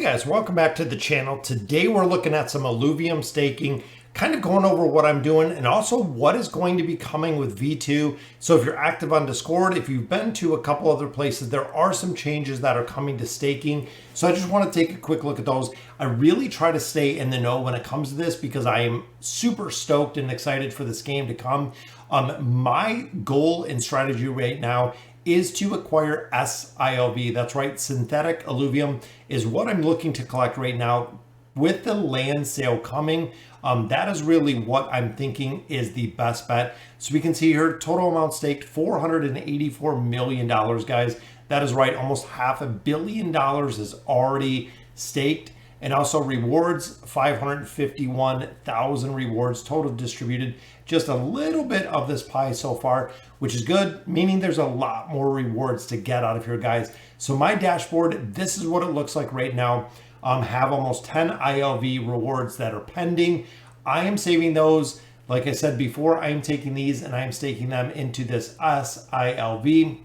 Guys, welcome back to the channel. Today we're looking at some Illuvium staking, kind of going over what I'm doing and also what is going to be coming with V2. So if you're active on Discord, if you've been to a couple other places, there are some changes that are coming to staking. So I just want to take a quick look at those. I really try to stay in the know when it comes to this because I am super stoked and excited for this game to come. My goal and strategy right now is to acquire SILV. That's right, synthetic Illuvium is what I'm looking to collect right now. With the land sale coming, that is really what I'm thinking is the best bet. So we can see here, total amount staked, $484 million, guys. That is right, almost $500 million is already staked. And also rewards, 551,000 rewards total distributed. Just a little bit of this pie so far, which is good, meaning there's a lot more rewards to get out of here, guys. So my dashboard, this is what it looks like right now. Have almost 10 ILV rewards that are pending. I am saving those. Like I said before, I am taking these and I am staking them into this SILV,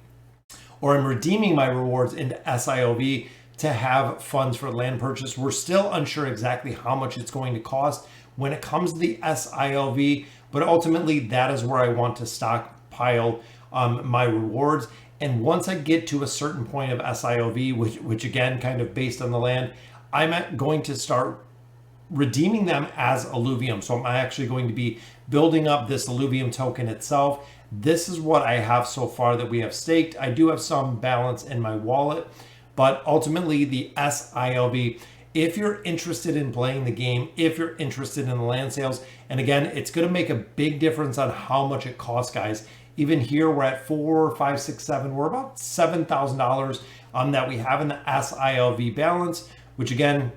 or I'm redeeming my rewards into SILV to have funds for land purchase. We're still unsure exactly how much it's going to cost when it comes to the SILV, but ultimately that is where I want to stockpile my rewards. And once I get to a certain point of SILV, which again, kind of based on the land, I'm going to start redeeming them as Illuvium. So I'm actually going to be building up this Illuvium token itself. This is what I have so far that we have staked. I do have some balance in my wallet, but ultimately the SILV, if you're interested in playing the game, if you're interested in the land sales, and again, it's going to make a big difference on how much it costs, guys. Even here, we're at 4, 5, 6, 7, we're about $7,000 that we have in the SILV balance, which again,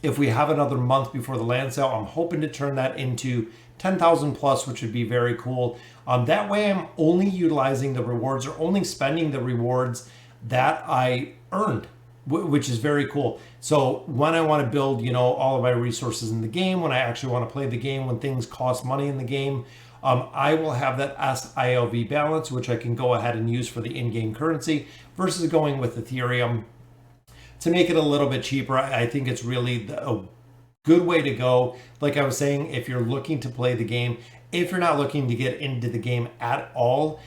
if we have another month before the land sale, I'm hoping to turn that into 10,000 plus, which would be very cool. That way I'm only utilizing the rewards or only spending the rewards that I earned, which is very cool. So when I want to build, all of my resources in the game, when I actually want to play the game, when things cost money in the game, I will have that SILV balance, which I can go ahead and use for the in-game currency versus going with Ethereum to make it a little bit cheaper. I think it's really a good way to go. Like I was saying, if you're looking to play the game, if you're not looking to get into the game at all,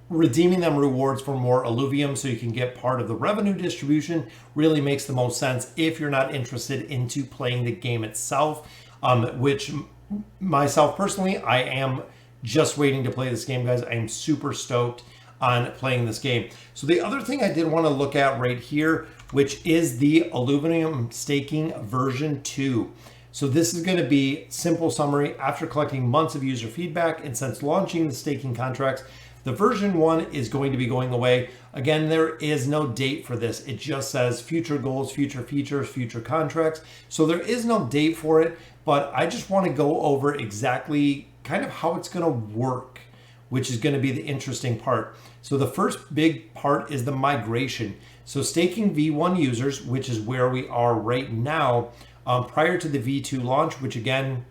redeeming them rewards for more Illuvium so you can get part of the revenue distribution really makes the most sense if you're not interested into playing the game itself, which myself personally, I am just waiting to play this game, guys. I am super stoked on playing this game. So the other thing I did want to look at right here, which is the Illuvium staking version 2. So this is going to be simple summary. After collecting months of user feedback and since launching the staking contracts, the version 1 is going to be going away. Again, there is no date for this. It just says future goals, future features, future contracts. So there is no date for it, but I just want to go over exactly kind of how it's going to work, which is going to be the interesting part. So the first big part is the migration. So staking V1 users, which is where we are right now, prior to the V2 launch, which again,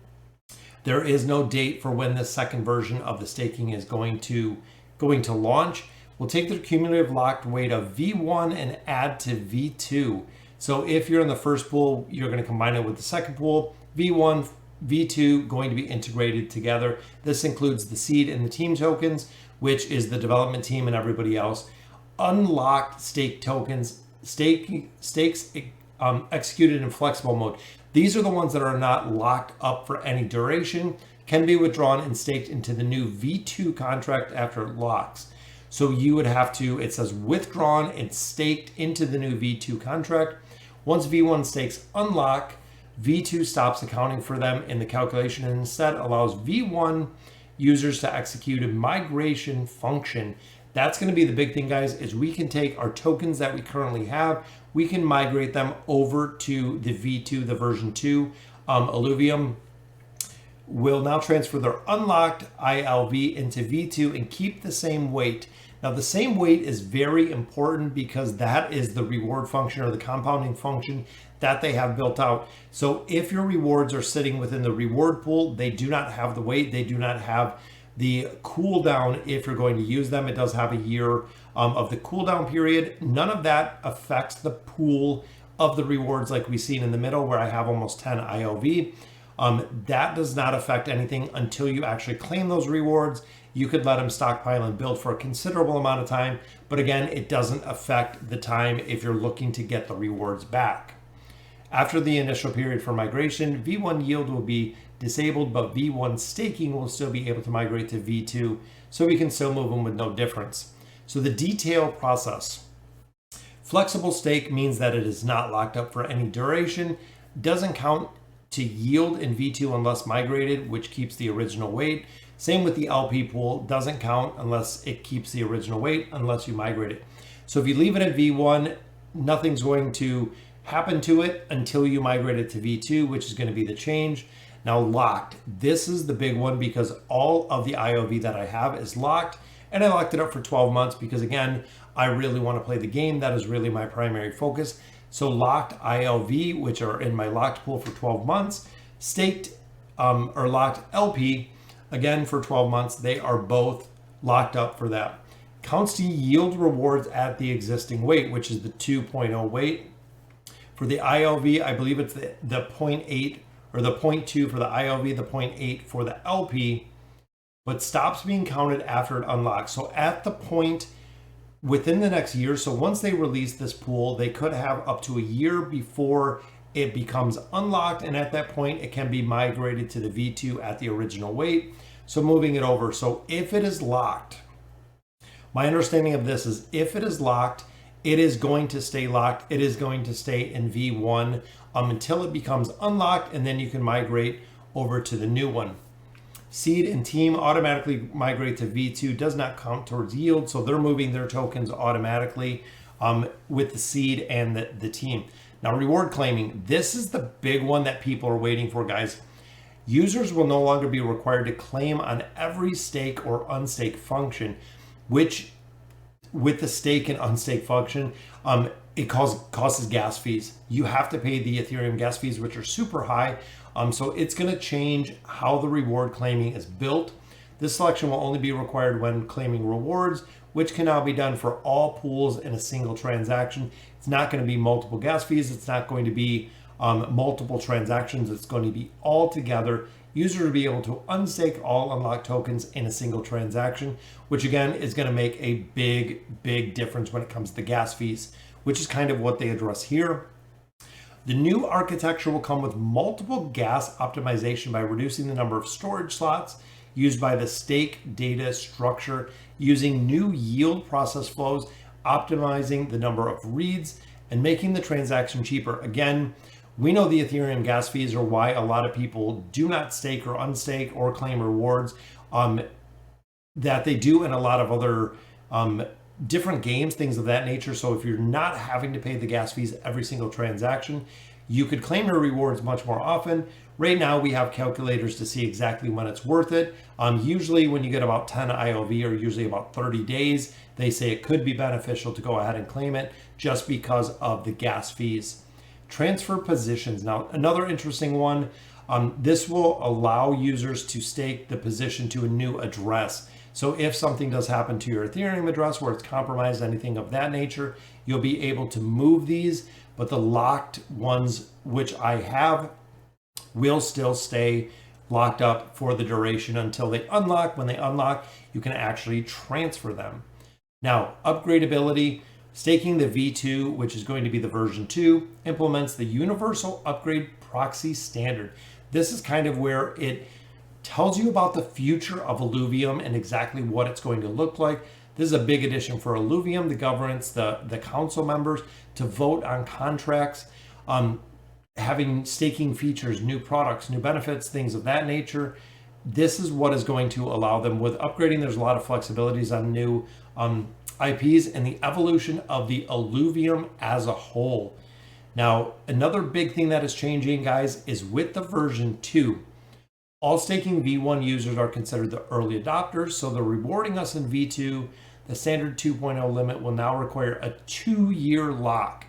there is no date for when the second version of the staking is going to launch. We'll take the cumulative locked weight of V1 and add to V2. So if you're in the first pool, you're going to combine it with the second pool. V1, V2 going to be integrated together. This includes the seed and the team tokens, which is the development team and everybody else. Unlocked stake tokens, stakes executed in flexible mode. These are the ones that are not locked up for any duration, can be withdrawn and staked into the new V2 contract after it locks. So you would have to, it says withdrawn and staked into the new V2 contract. Once V1 stakes unlock, V2 stops accounting for them in the calculation and instead allows V1 users to execute a migration function. That's going to be the big thing, guys, is we can take our tokens that we currently have, we can migrate them over to the V2, the version 2. Illuvium will now transfer their unlocked ILV into V2 and keep the same weight. Now, the same weight is very important because that is the reward function or the compounding function that they have built out. So if your rewards are sitting within the reward pool, they do not have the weight, they do not have the cooldown if you're going to use them. It does have a year of the cooldown period. None of that affects the pool of the rewards like we've seen in the middle where I have almost 10 IOV. That does not affect anything until you actually claim those rewards. You could let them stockpile and build for a considerable amount of time, but again, it doesn't affect the time if you're looking to get the rewards back. After the initial period for migration, V1 yield will be disabled, but V1 staking will still be able to migrate to V2, so we can still move them with no difference. So the detail process. Flexible stake means that it is not locked up for any duration, doesn't count to yield in V2 unless migrated, which keeps the original weight. Same with the LP pool, doesn't count unless it keeps the original weight unless you migrate it. So if you leave it at V1, nothing's going to happen to it until you migrate it to V2, which is going to be the change. Now locked, this is the big one because all of the IOV that I have is locked, and I locked it up for 12 months because again, I really want to play the game. That is really my primary focus. So locked ILV, which are in my locked pool for 12 months, staked or locked LP, again for 12 months, they are both locked up for that. Counts to yield rewards at the existing weight, which is the 2.0 weight. For the ILV, I believe it's the 0.8 or the 0.2 for the ILV, the 0.8 for the LP, but stops being counted after it unlocks. So at the point within the next year, so once they release this pool, they could have up to a year before it becomes unlocked, and at that point it can be migrated to the V2 at the original weight, so moving it over. So if it is locked, my understanding of this is if it is locked, it is going to stay locked. It is going to stay in V1 until it becomes unlocked, and then you can migrate over to the new one. Seed and team automatically migrate to V2, does not count towards yield, so they're moving their tokens automatically with the seed and the team. Now, reward claiming, this is the big one that people are waiting for, guys. Users will no longer be required to claim on every stake or unstake function, which with the stake and unstake function, it causes gas fees. You have to pay the Ethereum gas fees, which are super high. So it's going to change how the reward claiming is built. This selection will only be required when claiming rewards, which can now be done for all pools in a single transaction. It's not going to be multiple gas fees. It's not going to be multiple transactions. It's going to be all together. Users will be able to unstake all unlocked tokens in a single transaction, which again is going to make a big difference when it comes to the gas fees, which is kind of what they address here. The new architecture will come with multiple gas optimization by reducing the number of storage slots used by the stake data structure, using new yield process flows, optimizing the number of reads, and making the transaction cheaper. Again, we know the Ethereum gas fees are why a lot of people do not stake or unstake or claim rewards that they do in a lot of other different games, things of that nature. So if you're not having to pay the gas fees every single transaction, you could claim your rewards much more often. Right now, we have calculators to see exactly when it's worth it. Usually when you get about 10 IOV or usually about 30 days, they say it could be beneficial to go ahead and claim it just because of the gas fees. Transfer positions. Now, another interesting one, this will allow users to stake the position to a new address. So if something does happen to your Ethereum address where it's compromised, anything of that nature, you'll be able to move these, but the locked ones, which I have, will still stay locked up for the duration until they unlock. When they unlock, you can actually transfer them. Now, upgradability, staking the V2, which is going to be the version 2, implements the universal upgrade proxy standard. This is kind of where it tells you about the future of Illuvium and exactly what it's going to look like. This is a big addition for Illuvium, the governance, the council members to vote on contracts, having staking features, new products, new benefits, things of that nature. This is what is going to allow them with upgrading. There's a lot of flexibilities on new IPs and the evolution of the Illuvium as a whole. Now, another big thing that is changing, guys, is with the version 2. All staking V1 users are considered the early adopters, so they're rewarding us in V2. The standard 2.0 limit will now require a 2-year lock.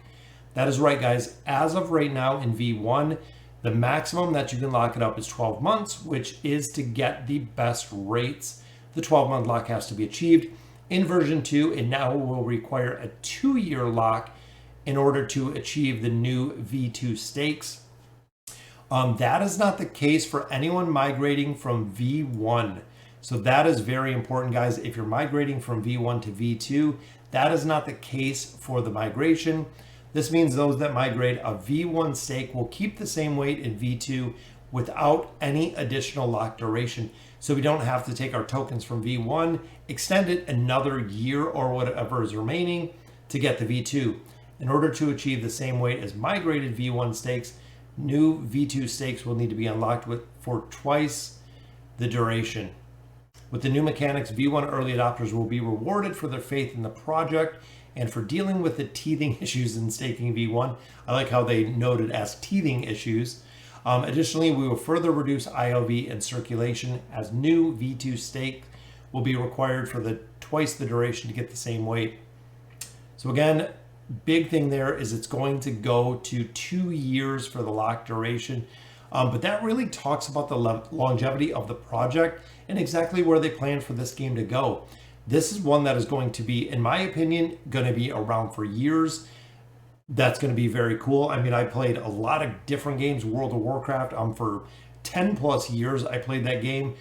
That is right, guys. As of right now in V1, the maximum that you can lock it up is 12 months, which is to get the best rates. The 12-month lock has to be achieved. In version 2, it now will require a 2-year lock, in order to achieve the new V2 stakes. That is not the case for anyone migrating from V1. So that is very important, guys. If you're migrating from V1 to V2, that is not the case for the migration. This means those that migrate a V1 stake will keep the same weight in V2 without any additional lock duration. So we don't have to take our tokens from V1, extend it another year or whatever is remaining to get the V2. In order to achieve the same weight as migrated V1 stakes, new V2 stakes will need to be unlocked for twice the duration. With the new mechanics, V1 early adopters will be rewarded for their faith in the project and for dealing with the teething issues in staking V1. I like how they noted as teething issues. Additionally, we will further reduce IOV and circulation as new V2 stake will be required for twice the duration to get the same weight. So again, big thing there is it's going to go to 2 years for the lock duration. But that really talks about the longevity of the project and exactly where they plan for this game to go. This is one that is going to be, in my opinion, going to be around for years. That's going to be very cool. I mean, I played a lot of different games, World of Warcraft, for 10 plus years. I played that game.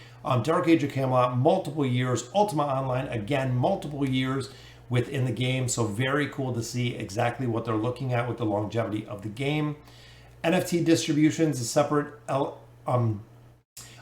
Dark Age of Camelot, multiple years. Ultima Online, again, multiple years within the game. So very cool to see exactly what they're looking at with the longevity of the game. NFT distributions, a separate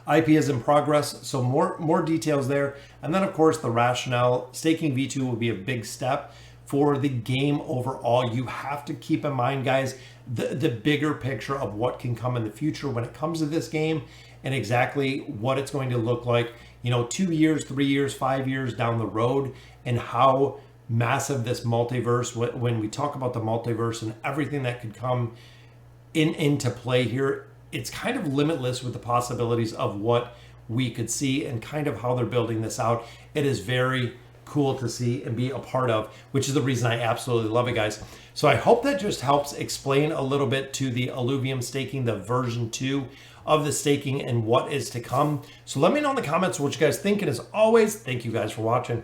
IP is in progress, so more details there. And then, of course, the rationale. Staking V2 will be a big step for the game overall. You have to keep in mind, guys, the bigger picture of what can come in the future when it comes to this game and exactly what it's going to look like, 2 years, 3 years, 5 years down the road, and how massive this multiverse, when we talk about the multiverse and everything that could come into play here, it's kind of limitless with the possibilities of what we could see and kind of how they're building this out. It is very cool to see and be a part of, which is the reason I absolutely love it, guys. So I hope that just helps explain a little bit to the Illuvium staking, the version 2 of the staking and what is to come. So let me know in the comments what you guys think. And as always, thank you guys for watching.